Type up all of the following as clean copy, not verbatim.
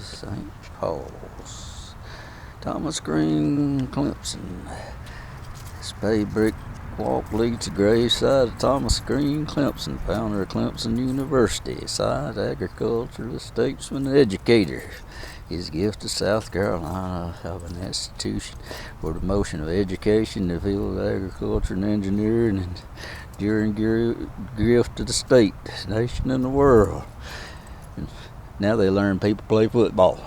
St. Paul's. Thomas Green, Clemson. Spade brick walk leads to the graveside of Thomas Green, Clemson, founder of Clemson University, science, agriculture, statesman, and educator. His gift to South Carolina of an institution for the promotion of education in the field of agriculture and engineering, and enduring gift to the state, nation, and the world. And now they learn people play football.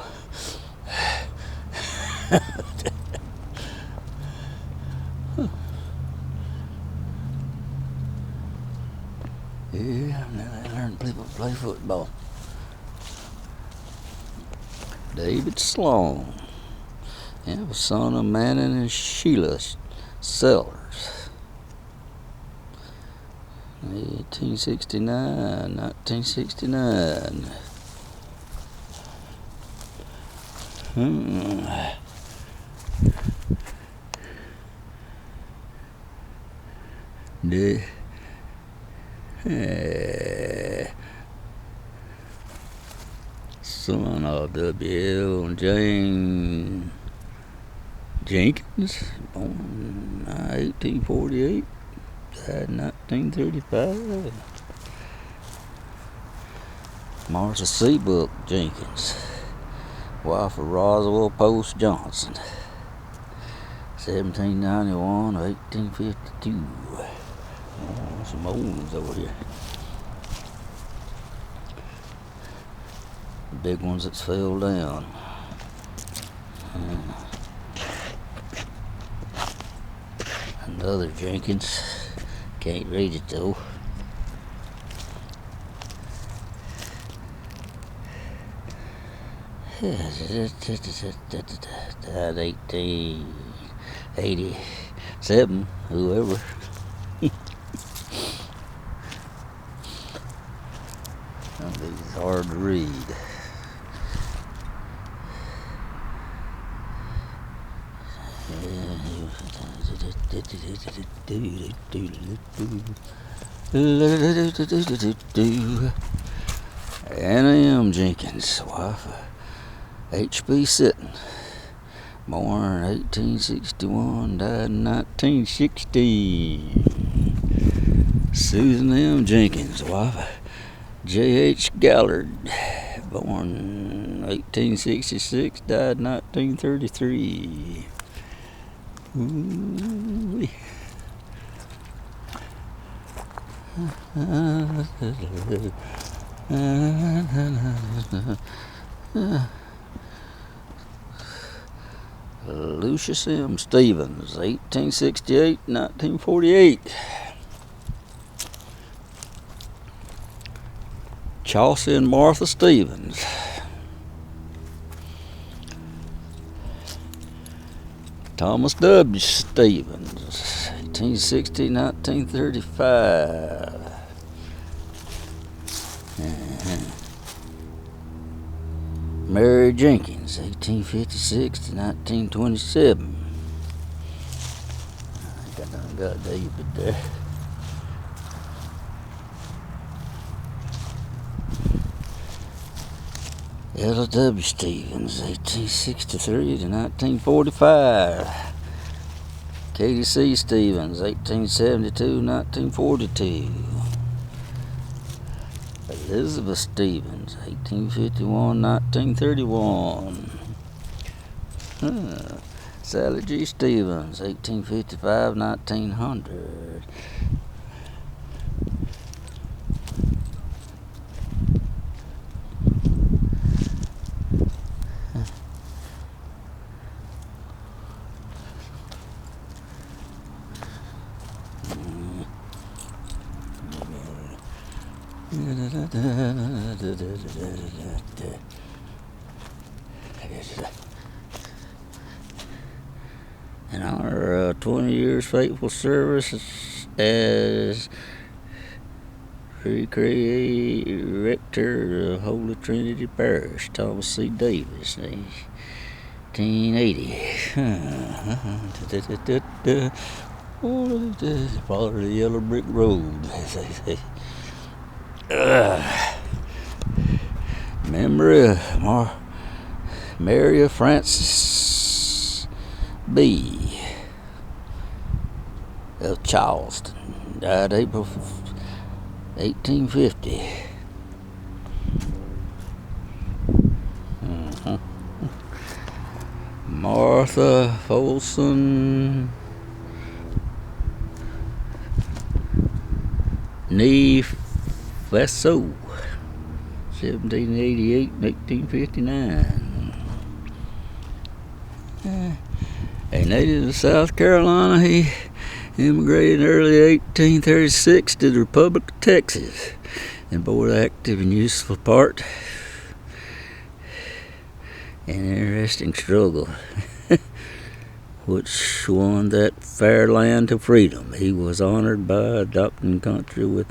Yeah, now they learn people play football. David Sloan, was son of Manning and Sheila Sellers. 1969. Son of W.L. and Jane Jenkins, born in 1848, died in 1935. Martha Seabook Jenkins, wife of Roswell Post Johnson, 1791 to 1852. Oh, some old ones over here. Big ones that's fell down. Another Jenkins. Can't read it though. Died 1887. Whoever. Some of these hard to read. Anna M. Jenkins, wife of H.B. Sitton, born in 1861, died in 1960. Susan M. Jenkins, wife of J.H. Gallard, born in 1866, died in 1933. Ooh. Lucius M. Stevens, 1868, 1948. Chauncey and Martha Stevens. Thomas W. Stevens, 1860, 1935. Mary Jenkins, 1856 to 1927. I think I done got David there. Ella W. Stevens, 1863 to 1945. Katie C. Stevens, 1872 to 1942. Elizabeth Stevens, 1851 1931. Sally G. Stevens, 1855 1900. In honor of 20 years faithful service as rector of Holy Trinity Parish, Thomas C. Davis, 1880. Follow the yellow brick road, as they say. Memory of Mary Frances B. of Charleston, died April 1850. Martha Folsom Nee Faso, 1788-1859. A native of South Carolina, he immigrated in early 1836 to the Republic of Texas and bore an active and useful part in an interesting struggle which won that fair land to freedom. He was honored by adopting country with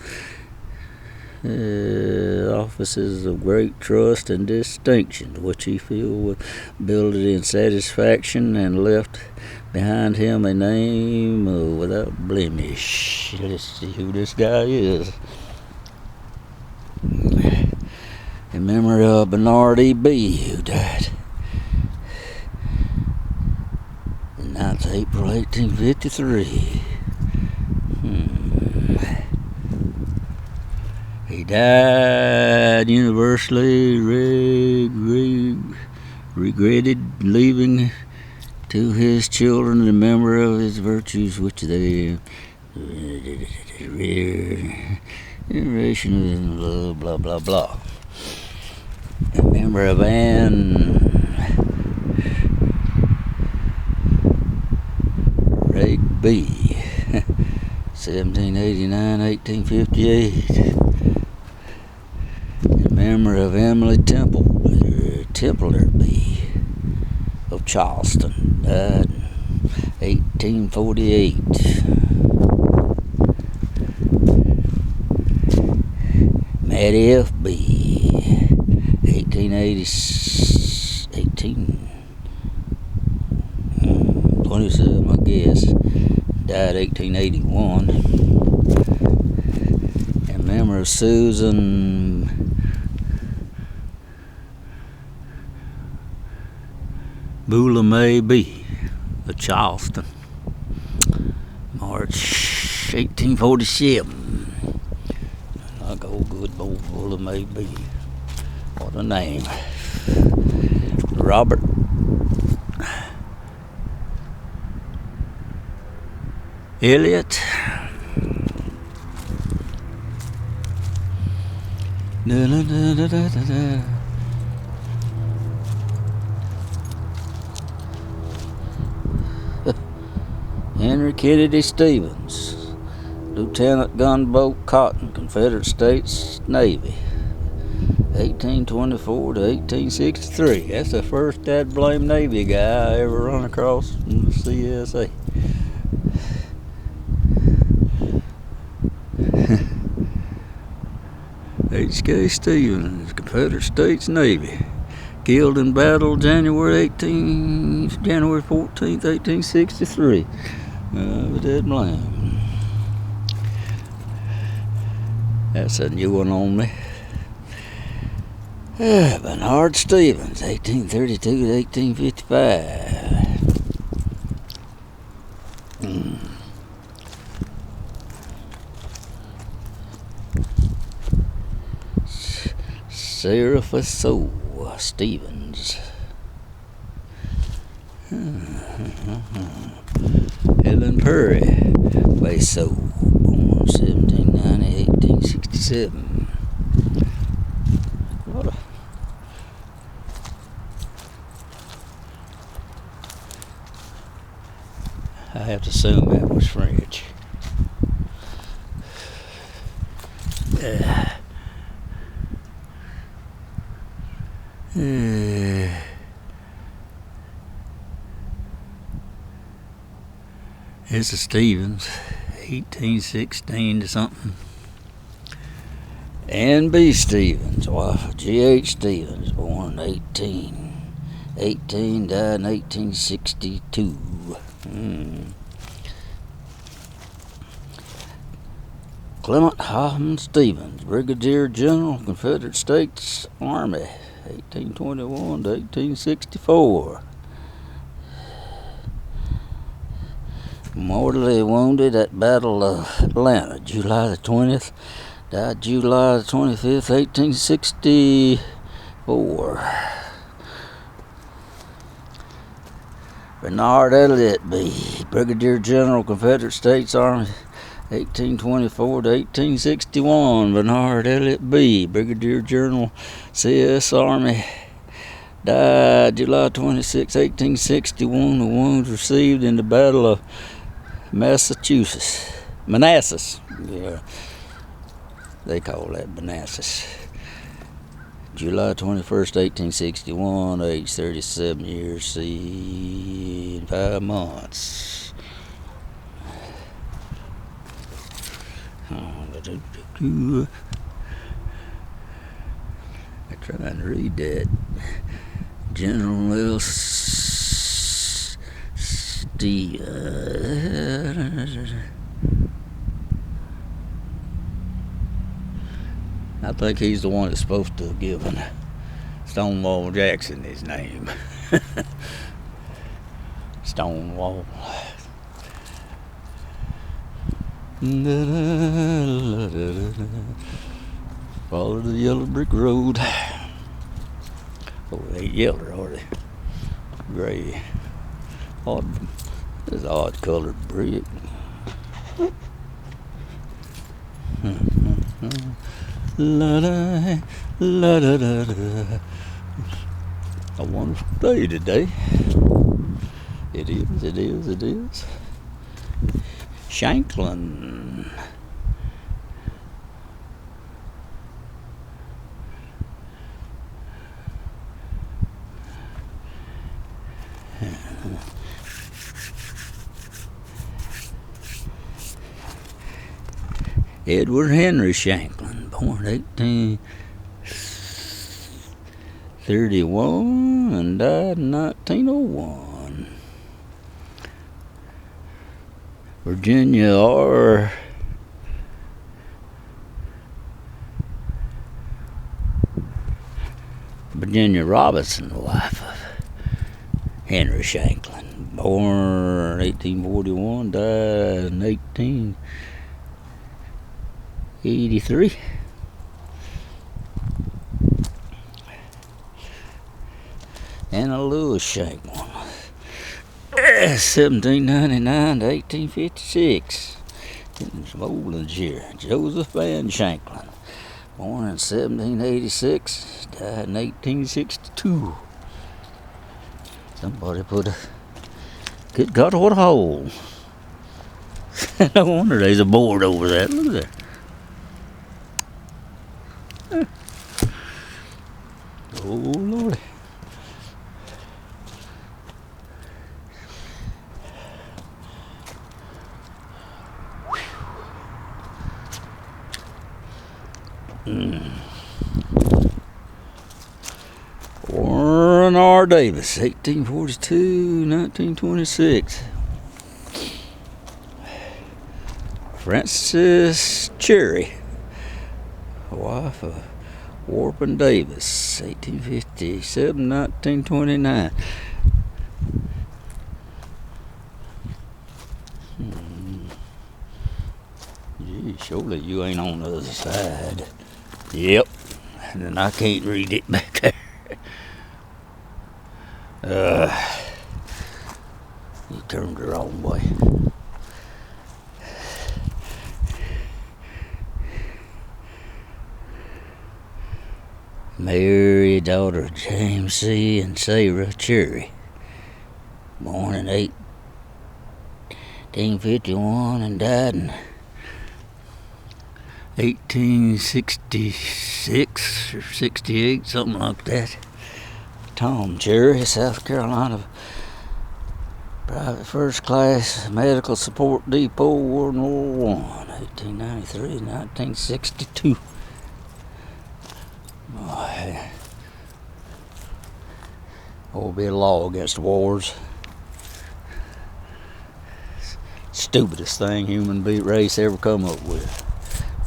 offices of great trust and distinction, which he filled with ability and satisfaction, and left behind him a name without blemish. Let's see who this guy is. In memory of Bernard E. B., who died 9th April 1853. He died universally regretted, leaving to his children the memory of his virtues, which they generation of blah blah blah. In memory of Anne B. 1789-1858. In memory of Emily Templer B. of Charleston, died in 1848. Mattie F. B. 1827, I guess. Died 1881. In memory of Susan Bula May B. of Charleston, March 1847. Like old good old Bula May B. What a name. Robert Elliott. Henry Kennedy Stevens, Lieutenant Gunboat Cotton, Confederate States Navy, 1824 to 1863. That's the first dad blame Navy guy I ever run across in the CSA. H.K. Stevens, Confederate States Navy, killed in battle January 14th, 1863. Dead blame. That's a new one on me. Bernard Stevens, 1832 to 1855. Sarah Faso Stevens. Helen Perry Faso, born 1790, 1867. I have to assume that was French. It's a Stevens, 1816 to something. Ann B. Stevens, wife of G.H. Stevens, born 1818, died in 1862. Clement Hoffman Stevens, Brigadier General, Confederate States Army, 1821 to 1864. Mortally wounded at Battle of Atlanta, July the 20th. Died July the 25th, 1864. Bernard Elliott B., Brigadier General, Confederate States Army, 1824 to 1861. Bernard Elliott B., Brigadier General, C.S. Army, died July 26, 1861. The wounds received in the Battle of Manassas. Yeah, they call that Manassas. July 21st, 1861, age 37 years, C, 5 months. I'm trying to read that. General L. I think he's the one that's supposed to have given Stonewall Jackson his name. Stonewall. Follow the yellow brick road. Oh, they ain't yellow, are they? Gray. Odd. This odd colored brick. La da, la da da da. A wonderful day today. It is, it is, it is. Shanklin. Edward Henry Shanklin, born 1831 and died in 1901. Virginia Robinson, the wife of Henry Shanklin, born 1841, died in 1883. Anna Lewis Shanklin, 1799 to 1856. Getting some old ones here. Joseph Van Shanklin, born in 1786, died in 1862. Somebody put a... Good God, what a hole. No wonder there's a board over that. Look at that. Oh, Lordy. Warren R. Davis, 1842, 1926. Frances Cherry, wife of Warpen Davis, 1857, 1929. Gee, surely you ain't on the other side. Yep, and then I can't read it back there. You turned the wrong way. Mary, daughter of James C. and Sarah Cherry, born in 1851 and died in 1866 or 68, something like that. Tom Cherry, South Carolina, private first class medical support depot, World War I, 1893 and 1962. Will be a law against wars. Stupidest thing human race ever come up with.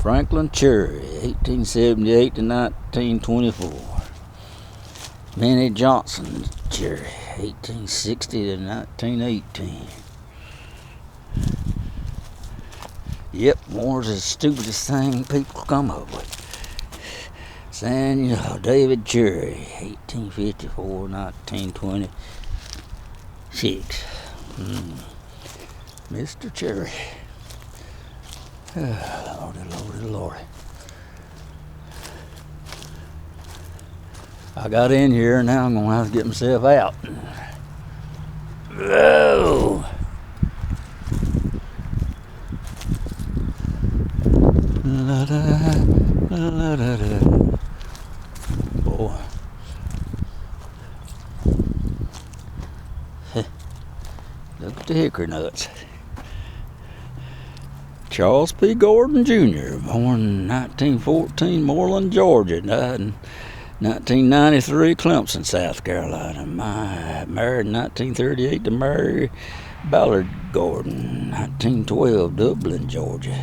Franklin Cherry, 1878 to 1924. Minnie Johnson, Cherry, 1860 to 1918. Yep, war's the stupidest thing people come up with. Samuel David Cherry, 1854, 1926. Mr. Cherry. Oh, Lordy, Lordy. I got in here, now I'm going to have to get myself out. Whoa! Boy. Look at the hickory nuts. Charles P. Gordon Jr., born 1914, Moreland, Georgia, died in 1993, Clemson, South Carolina. Married in 1938 to Mary Ballard Gordon, 1912, Dublin, Georgia.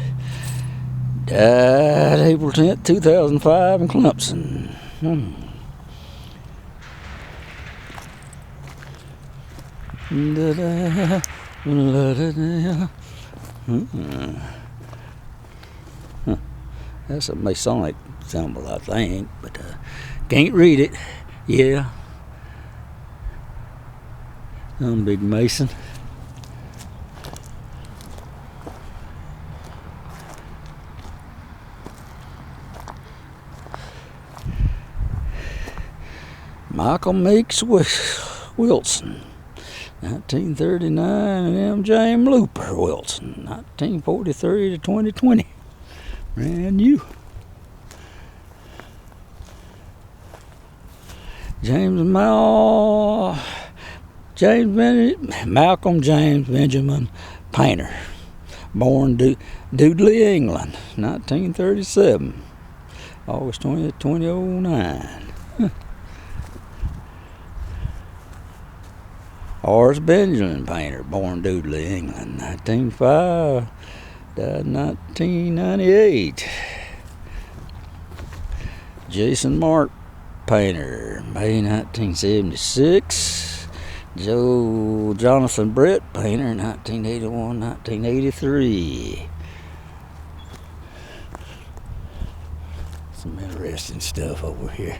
Died April 10th, 2005 in Clemson. That's a Masonic symbol, I think, but can't read it. Yeah. I'm a big Mason. Michael Meeks Wilson, 1939, and M. James Looper Wilson, 1943 to 2020. Brand new. Malcolm James Benjamin Painter, born Dudley, England, 1937, August 20th, 2009. Horace Benjamin Painter, born Dudley, England, 1905, died 1998. Jason Mark Painter, May 1976. Jonathan Brett Painter, 1981, 1983. Some interesting stuff over here.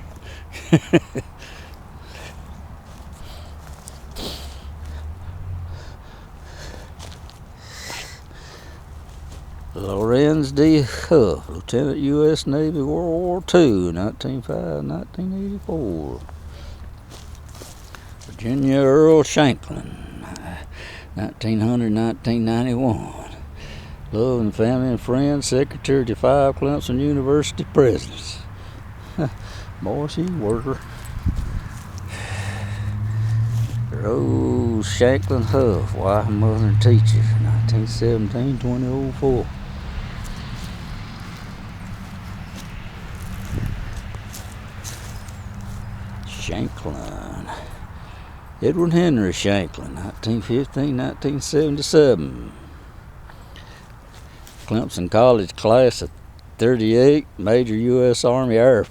Lorenz D. Huff, Lieutenant U.S. Navy, World War II, 1905-1984. Virginia Earl Shanklin, 1900-1991. Love and family and friends, Secretary to 5 Clemson University Presidents. Boy, she's a worker. Rose Shanklin Huff, wife, mother, and teacher, 1917-2004. Shanklin. Edward Henry Shanklin, 1915-1977. Clemson College class of 38, Major U.S. Army Air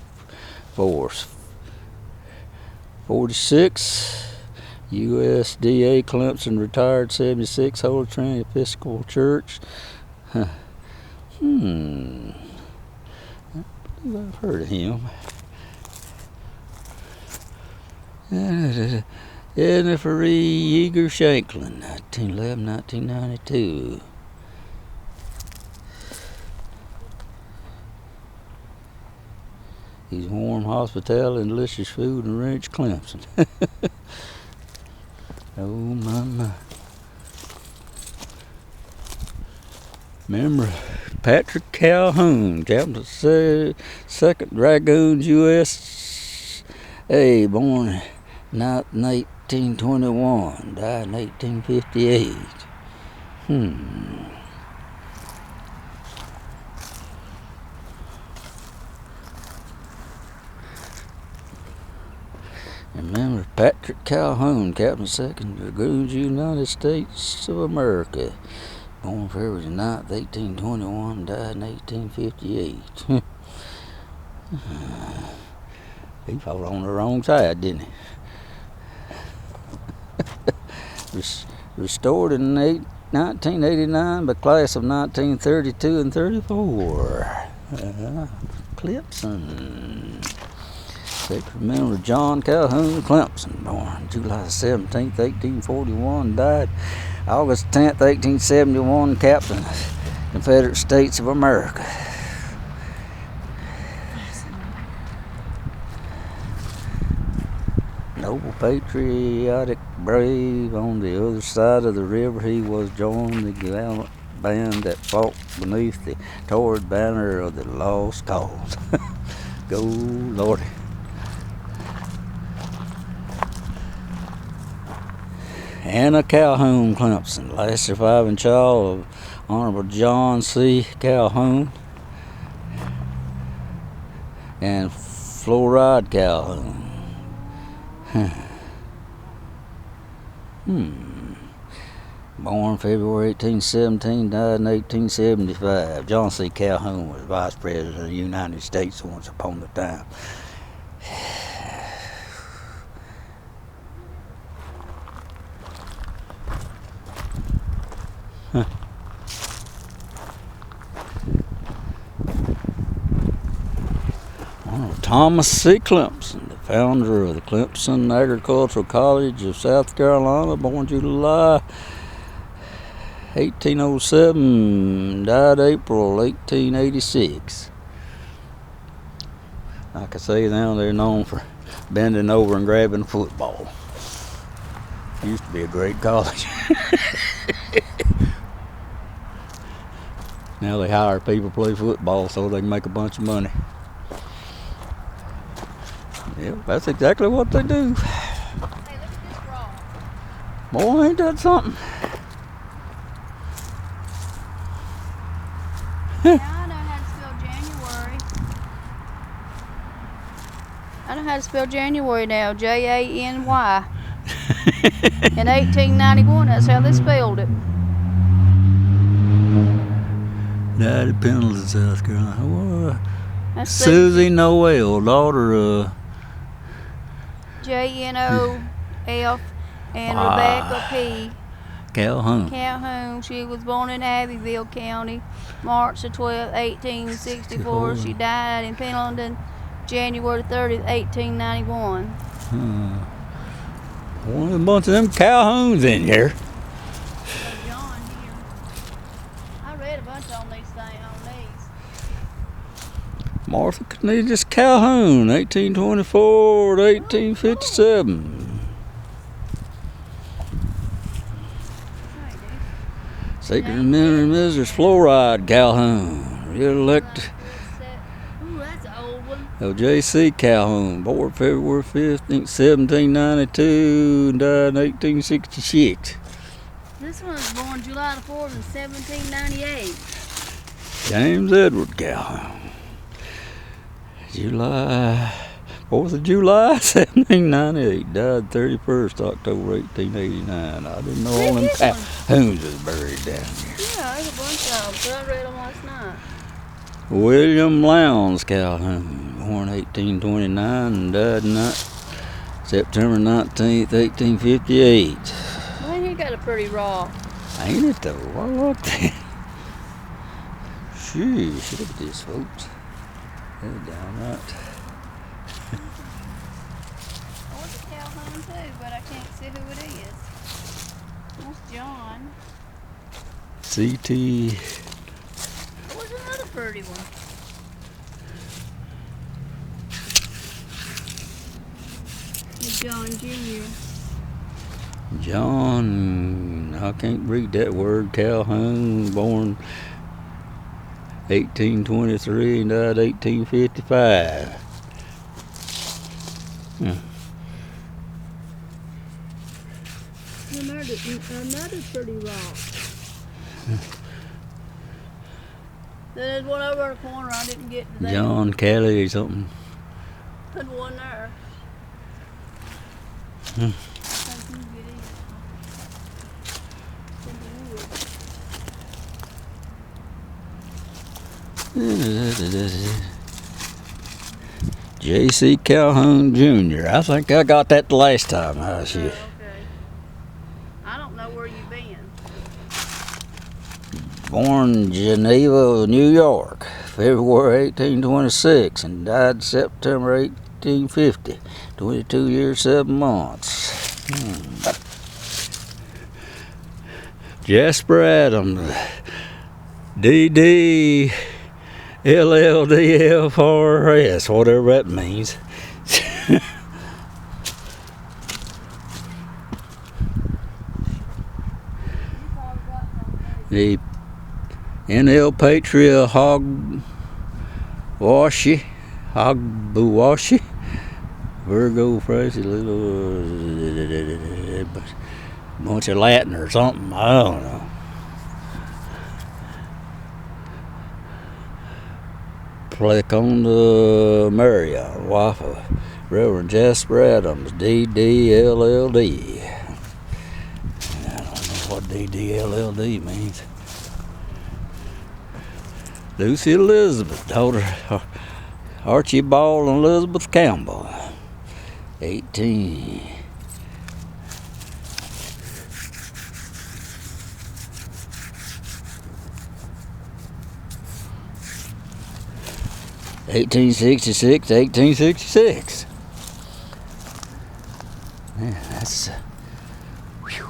Force. 46, USDA Clemson, retired 76, Holy Trinity Episcopal Church. I believe I've heard of him. Jennifer E. Yeager Shanklin, 1911-1992. He's warm hospitality and delicious food and rich Clemson. Oh my. Remember Patrick Calhoun, Captain of the 2nd Dragoons USA, born in 1821, died in 1858. Remember Patrick Calhoun, Captain of 2nd Dragoons, United States of America, born February 9th, 1821, died in 1858. He fought on the wrong side, didn't he? Restored in 1989 by class of 1932 and 34. Clemson. Sacred memory of John Calhoun Clemson, born July 17, 1841, died August 10, 1871, Captain, Confederate States of America. Noble, patriotic, brave, on the other side of the river he was joined the gallant band that fought beneath the torrid banner of the lost cause. Go, Lordy. Anna Calhoun Clemson, last surviving child of Honorable John C. Calhoun and Floride Calhoun. Born February 1817, died in 1875. John C. Calhoun was Vice President of the United States once upon a time. Thomas C. Clemson, the founder of the Clemson Agricultural College of South Carolina, born July 1807, died April 1886. Like I say now, they're known for bending over and grabbing the football. Used to be a great college. Now they hire people to play football so they can make a bunch of money. Yeah, that's exactly what they do. Hey, look at this rock. Boy, ain't that something? Yeah, I know how to spell January. I know how to spell January now. Jany. In 1891, that's how they spelled it. Died at Pendalton, South Carolina. That's Susie Noel, daughter of Jnof and Rebecca P. Calhoun. Calhoun. She was born in Abbeville County, March the 12th, 1864. She died in Pendleton, January 30th, 1891. One of a bunch of them Calhouns in here. John here. I read a bunch on these things, on these. Martha Cornelius Calhoun, 1824 to 1857. Sacred memory of Mrs. Floride Calhoun, re-elected Ooh, that's an old one. of J.C. Calhoun, born February 15, 1792, and died in 1866. This one was born July the 4th in 1798. James Edward Calhoun, 4th of July, 1798, died 31st October 1889. I didn't know all them Calhouns was buried down here. Yeah, there's a bunch of them, but I read them last night. William Lowndes Calhoun, born 1829 and died September 19th, 1858. Man, he got a pretty raw. Ain't it though? I like that. Sheesh, look at this, folks. They're downright. I want the Calhoun too, but I can't see who it is. What's John? C.T. What's another pretty one? John Jr. John, I can't read that word, Calhoun, born 1823 and died 1855. Another pretty rock. There's one over the corner I didn't get to that. John Kelly or something. There's one there. Hmm. J.C. Calhoun Jr. I think I got that the last time I was here. Okay. I don't know where you've been. Born in Geneva, New York, February 1826, and died September 1850. 22 years, 7 months. Jasper Adams, D.D. LLDFRS, whatever that means. The NL Patria Hogbuwashi, Virgo Fraser, little bunch of Latin or something, I don't know. Click on the Marion, wife of Reverend Jasper Adams, DDLLD. I don't know what DDLLD means. Lucy Elizabeth, daughter Archibald and Elizabeth Campbell, 18. 1866 to 1866. Man, that's whew.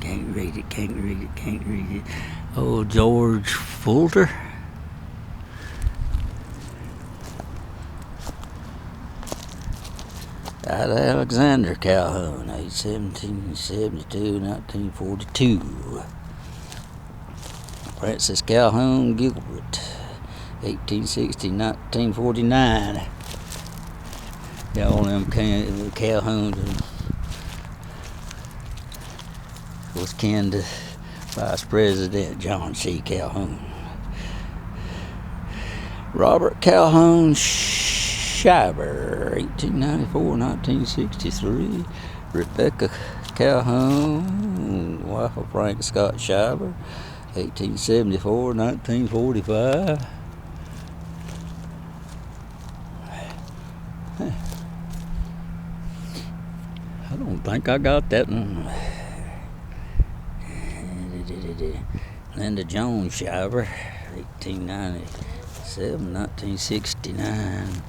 Can't read it, can't read it, can't read it. Oh, George Fulter. Alexander Calhoun, age 1772, 1942. Francis Calhoun Gilbert, 1860, 1949. Yeah, all them Calhoun was kin to Vice President John C. Calhoun. Robert Calhoun Shiver, 1894-1963. Rebecca Calhoun, wife of Frank Scott Shiver, 1874-1945. I don't think I got that one. Linda Jones Shiver, 1897-1969.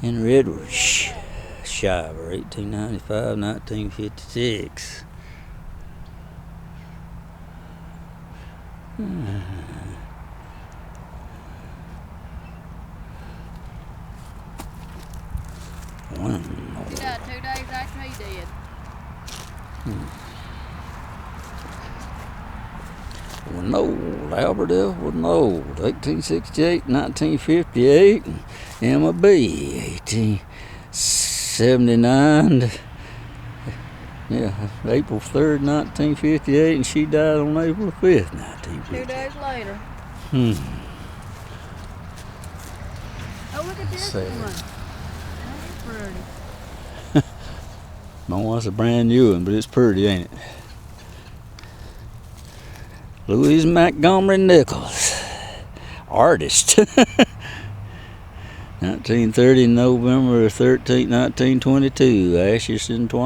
Henry Edwards Shiver, 1895-1956. One more. He died 2 days after he did. Winold, Albert F. Winold, 1868-1958, Emma B., 1879, April 3rd, 1958, and she died on April 5th, 1958. 2 days later. Oh, look at this Sad. one. That's pretty. My one's a brand new one, but it's pretty, ain't it? Louise Montgomery Nichols, artist. 1930, November 13, 1922, Ashes and Twine.